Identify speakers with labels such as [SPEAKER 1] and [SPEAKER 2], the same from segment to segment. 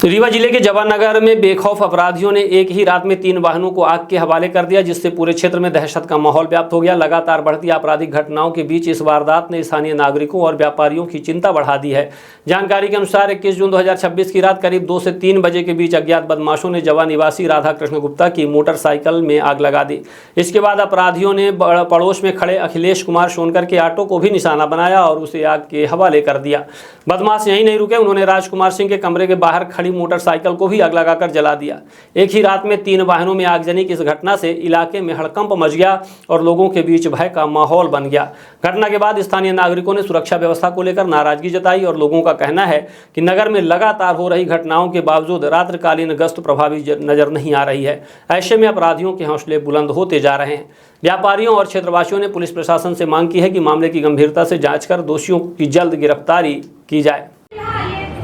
[SPEAKER 1] रीवा जिले के जवाननगर में बेखौफ अपराधियों ने एक ही रात में 3 वाहनों को आग के हवाले कर दिया, जिससे पूरे क्षेत्र में दहशत का माहौल व्याप्त हो गया। लगातार बढ़ती आपराधिक घटनाओं के बीच इस वारदात ने स्थानीय नागरिकों और व्यापारियों की चिंता बढ़ा दी है। जानकारी के अनुसार 21 जून 2026 की रात करीब 2 से 3 बजे के बीच अज्ञात बदमाशों ने जवा निवासी राधा कृष्ण गुप्ता की मोटरसाइकिल में आग लगा दी। इसके बाद अपराधियों ने पड़ोस में खड़े अखिलेश कुमार सोनकर के ऑटो को भी निशाना बनाया और उसे आग के हवाले कर दिया। बदमाश यहीं नहीं रुके, उन्होंने राजकुमार सिंह के कमरे के बाहर खड़ी मोटरसाइकिल को भी आग लगाकर जला दिया। एक ही रात में 3 वाहनों में आगजनी की इस घटना से इलाके में हड़कंप मच गया और लोगों के बीच भय का माहौल बन गया। घटना के बाद स्थानीय नागरिकों ने सुरक्षा व्यवस्था को लेकर नाराजगी जताई और लोगों का कहना है कि नगर में लगातार हो रही घटनाओं के बावजूद रात्रिकालीन गश्त प्रभावी नजर नहीं आ रही है। ऐसे में अपराधियों के हौसले बुलंद होते जा रहे हैं। व्यापारियों और क्षेत्रवासियों ने पुलिस प्रशासन से मांग की है कि मामले की गंभीरता से जांच कर दोषियों की जल्द गिरफ्तारी की जाए।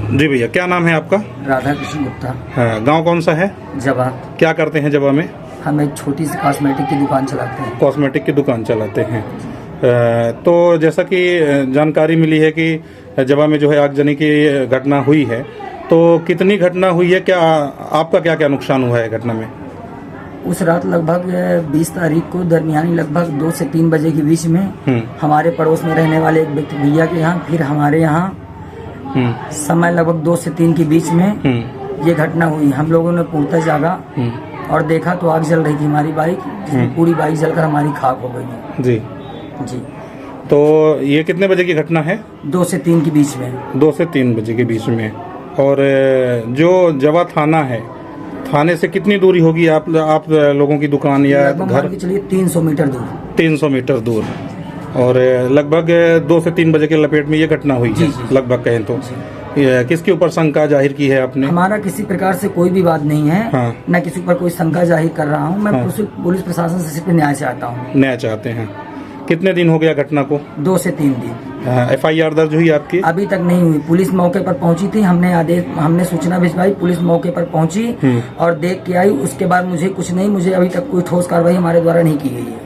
[SPEAKER 2] जी भैया, क्या नाम है आपका?
[SPEAKER 3] राधा कृष्ण गुप्ता।
[SPEAKER 2] हाँ, गांव कौन सा है?
[SPEAKER 3] जवा।
[SPEAKER 2] क्या करते हैं जवा में?
[SPEAKER 3] हम एक छोटी सी कॉस्मेटिक की दुकान चलाते हैं।
[SPEAKER 2] कॉस्मेटिक की दुकान चलाते हैं। तो जैसा कि जानकारी मिली है कि जवा में जो है आगजनी की घटना हुई है, तो कितनी घटना हुई है? क्या आपका क्या क्या नुकसान हुआ है घटना में?
[SPEAKER 3] उस रात लगभग 20 तारीख को दरमियानी लगभग 2 से 3 बजे के बीच में हमारे पड़ोस में रहने वाले एक व्यक्ति भैया के यहाँ, फिर हमारे यहाँ समय लगभग 2 से 3 के बीच में ये घटना हुई। हम लोगों ने पूर्णतः जागा और देखा तो आग जल रही थी हमारी बाइक, पूरी बाइक जलकर हमारी खाक हो गई।
[SPEAKER 2] जी
[SPEAKER 3] जी।
[SPEAKER 2] तो ये कितने बजे की घटना है?
[SPEAKER 3] 2 से 3 के बीच में।
[SPEAKER 2] 2 से 3 बजे के बीच में। और जो जवा थाना है, थाने से कितनी दूरी होगी आप लोगों की दुकान या घर?
[SPEAKER 3] चलिए 300 मीटर दूर।
[SPEAKER 2] 300 मीटर दूर। और लगभग 2 से 3 बजे के लपेट में ये घटना हुई है। लगभग कहें तो किसके ऊपर शंका जाहिर की है आपने?
[SPEAKER 3] हमारा किसी प्रकार से कोई भी बात नहीं है। हाँ। न किसी पर कोई शंका जाहिर कर रहा हूँ मैं। हाँ। पुलिस प्रशासन से सिर्फ न्याय चाहता हूँ।
[SPEAKER 2] न्याय चाहते हैं। कितने दिन हो गया घटना को? 2
[SPEAKER 3] से 3 दिन।
[SPEAKER 2] FIR दर्ज हुई आपकी?
[SPEAKER 3] अभी तक नहीं हुई। पुलिस मौके पर पहुंची थी, हमने सूचना भिजवाई, पुलिस मौके पर पहुंची और देख के आई। उसके बाद मुझे अभी तक कोई ठोस कार्रवाई हमारे द्वारा नहीं की गई है।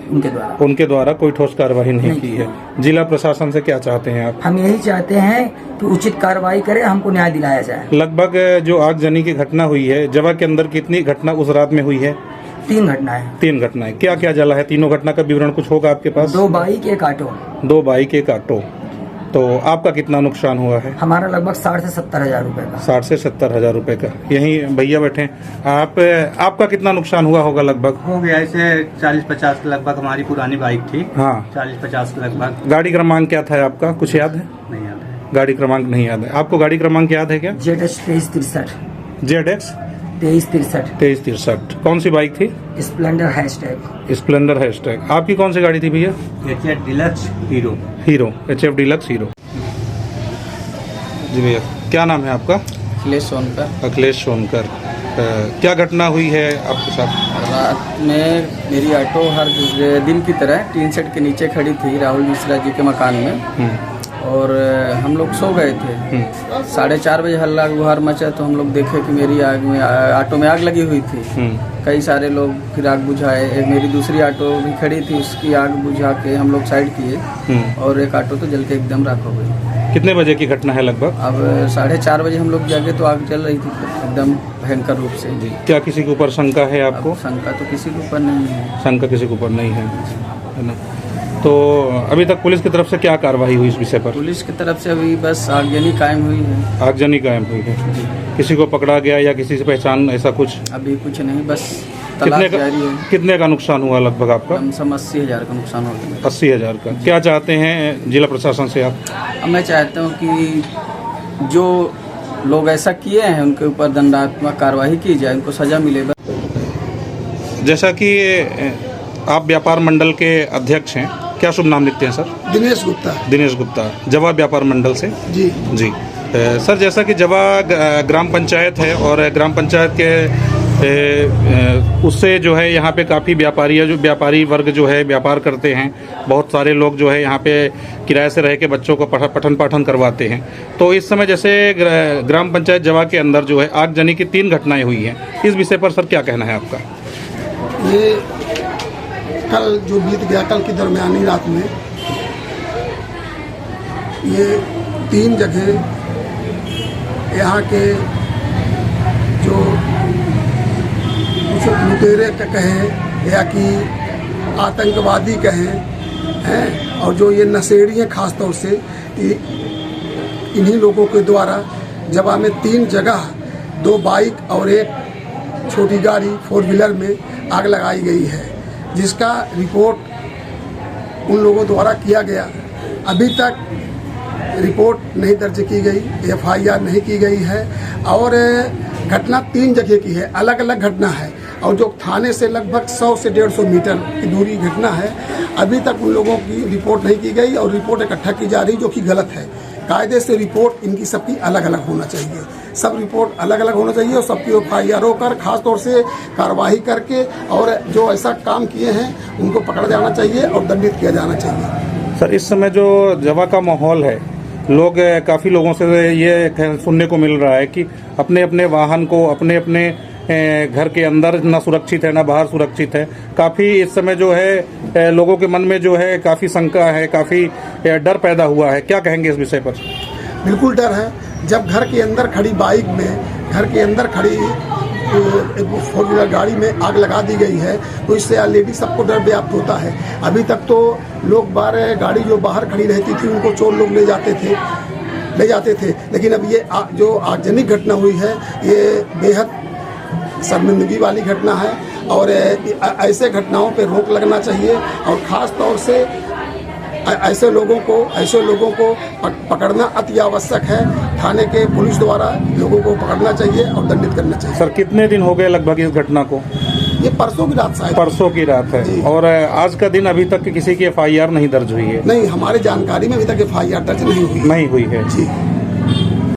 [SPEAKER 3] उनके द्वारा कोई ठोस कार्रवाई नहीं की है। जिला प्रशासन से क्या चाहते हैं आप? हम यही चाहते हैं कि उचित कार्रवाई करे, हमको न्याय दिलाया जाए।
[SPEAKER 2] लगभग जो आगजनी की घटना हुई है, जवा के अंदर कितनी घटना उस रात में हुई है?
[SPEAKER 3] 3 घटनाएं। 3
[SPEAKER 2] घटनाएं। क्या क्या जला है? तीनों घटना का विवरण कुछ होगा आपके पास?
[SPEAKER 3] 2 बाइक 1 ऑटो।
[SPEAKER 2] 2 bike 1 auto. तो आपका कितना नुकसान हुआ है?
[SPEAKER 3] हमारा लगभग 60 से 70 हजार रुपए का।
[SPEAKER 2] 60 से 70 हजार रुपए का। यही भैया बैठे। आपका कितना नुकसान हुआ होगा? लगभग
[SPEAKER 4] हो गया ऐसे 40-50 लगभग। हमारी पुरानी बाइक थी। हाँ, 40-50 लगभग।
[SPEAKER 2] गाड़ी क्रमांक क्या था आपका? कुछ याद है?
[SPEAKER 4] नहीं याद है।
[SPEAKER 2] गाड़ी क्रमांक नहीं याद है आपको? गाड़ी क्रमांक याद है क्या?
[SPEAKER 3] ZX 2363।
[SPEAKER 2] ZX
[SPEAKER 3] 2363।
[SPEAKER 2] कौन सी बाइक थी?
[SPEAKER 3] Splendor hashtag.
[SPEAKER 2] Splendor hashtag. आपकी कौन सी गाड़ी थी भैया?
[SPEAKER 4] HF Deluxe Hero.
[SPEAKER 2] HF Deluxe Hero. जी भैया, क्या नाम है आपका?
[SPEAKER 5] अखिलेश सोनकर।
[SPEAKER 2] अखिलेश सोनकर। क्या घटना हुई है आपके साथ?
[SPEAKER 5] रात में मेरी ऑटो हर दिन की तरह टीन सेट के नीचे खड़ी थी राहुल मिश्रा जी के मकान में, और हम लोग सो गए थे। 4:30 बजे हल्ला गुहार मचा तो हम लोग देखे कि मेरी ऑटो में आग लगी हुई थी। कई सारे लोग फिर आग बुझाए। एक मेरी दूसरी ऑटो भी खड़ी थी, उसकी आग बुझा के हम लोग साइड किए और एक ऑटो तो जल के एकदम राख हो गई।
[SPEAKER 2] कितने बजे की घटना है लगभग?
[SPEAKER 5] अब 4:30 बजे हम लोग जागे तो आग जल रही थी एकदम भयंकर रूप से।
[SPEAKER 2] क्या किसी के ऊपर शंका है आपको?
[SPEAKER 5] शंका तो किसी के ऊपर नहीं है।
[SPEAKER 2] शंका किसी के ऊपर नहीं है ना? तो अभी तक पुलिस की तरफ से क्या कार्रवाई हुई इस विषय पर?
[SPEAKER 5] पुलिस की तरफ से अभी बस आगजनी कायम हुई है।
[SPEAKER 2] आगजनी कायम हुई है। किसी को पकड़ा गया या किसी से पहचान ऐसा कुछ?
[SPEAKER 5] अभी कुछ नहीं, बस तलाश जारी है।
[SPEAKER 2] कितने का नुकसान हुआ लगभग आपका?
[SPEAKER 5] कम से कम 80,000 का नुकसान हो गया।
[SPEAKER 2] 80,000 का। क्या चाहते हैं जिला प्रशासन से आप?
[SPEAKER 5] मैं चाहता हूँ कि जो लोग ऐसा किए हैं उनके ऊपर दंडात्मक कार्रवाई की जाए, उनको सजा मिले।
[SPEAKER 2] जैसा कि आप व्यापार मंडल के अध्यक्ष हैं, क्या शुभ नाम लिखते हैं सर?
[SPEAKER 6] दिनेश गुप्ता।
[SPEAKER 2] दिनेश गुप्ता, जवा व्यापार मंडल से।
[SPEAKER 6] जी
[SPEAKER 2] जी। सर, जैसा कि जवा ग्राम पंचायत है और ग्राम पंचायत के उससे जो है यहाँ पे काफ़ी व्यापारी वर्ग जो है व्यापार करते हैं। बहुत सारे लोग जो है यहाँ पे किराए से रह के बच्चों को पठन पाठन करवाते हैं। तो इस समय जैसे ग्राम पंचायत जवा के अंदर जो है आगजनी की 3 घटनाएं हुई हैं, इस विषय पर सर क्या कहना है आपका?
[SPEAKER 6] ये कल जो बीत गया, कल की दरमियानी रात में ये 3 जगह यहाँ के लुटेरे कहें या कि आतंकवादी कहें हैं, और जो ये नशेड़ी हैं खास तौर से, इन्हीं लोगों के द्वारा जवा में 3 जगह 2 बाइक और एक छोटी गाड़ी 4 व्हीलर में आग लगाई गई है, जिसका रिपोर्ट उन लोगों द्वारा किया गया। अभी तक रिपोर्ट नहीं दर्ज की गई, FIR नहीं की गई है, और घटना 3 जगह की है, अलग अलग घटना है, और जो थाने से लगभग 100 से 150 मीटर की दूरी घटना है। अभी तक उन लोगों की रिपोर्ट नहीं की गई और रिपोर्ट इकट्ठा की जा रही, जो कि गलत है। कायदे से रिपोर्ट इनकी सबकी अलग अलग होना चाहिए, सब रिपोर्ट अलग अलग होना चाहिए, और सबकी FIR होकर खास तौर से कार्रवाई करके, और जो ऐसा काम किए हैं उनको पकड़ा जाना चाहिए और दंडित किया जाना चाहिए।
[SPEAKER 2] सर, इस समय जो जवा का माहौल है, लोग काफ़ी लोगों से ये सुनने को मिल रहा है कि अपने अपने वाहन को अपने अपने घर के अंदर न सुरक्षित है, न बाहर सुरक्षित है। काफ़ी इस समय जो है लोगों के मन में जो है काफ़ी शंका है, काफ़ी डर पैदा हुआ है। क्या कहेंगे इस विषय पर?
[SPEAKER 6] बिल्कुल डर है। जब घर के अंदर खड़ी बाइक में, घर के अंदर खड़ी 4 व्हीलर गाड़ी में आग लगा दी गई है, तो इससे ऑलरेडी सबको डर व्याप्त होता है। अभी तक तो लोग गाड़ी जो बाहर खड़ी रहती थी उनको चोर लोग ले जाते थे, लेकिन अब ये जो आगजनी घटना हुई है, ये बेहद शर्मिंदगी वाली घटना है, और ऐसे घटनाओं पे रोक लगना चाहिए, और ख़ास तौर से ऐसे लोगों को पकड़ना अति आवश्यक है। थाने के पुलिस द्वारा लोगों को पकड़ना चाहिए और दंडित करना चाहिए।
[SPEAKER 2] सर, कितने दिन हो गए लगभग इस घटना को?
[SPEAKER 6] ये परसों की रात शायद।
[SPEAKER 2] परसों की रात है, और आज का दिन अभी तक किसी की FIR नहीं दर्ज हुई है?
[SPEAKER 6] नहीं, हमारे जानकारी में अभी तक FIR दर्ज नहीं हुई
[SPEAKER 2] है। जी।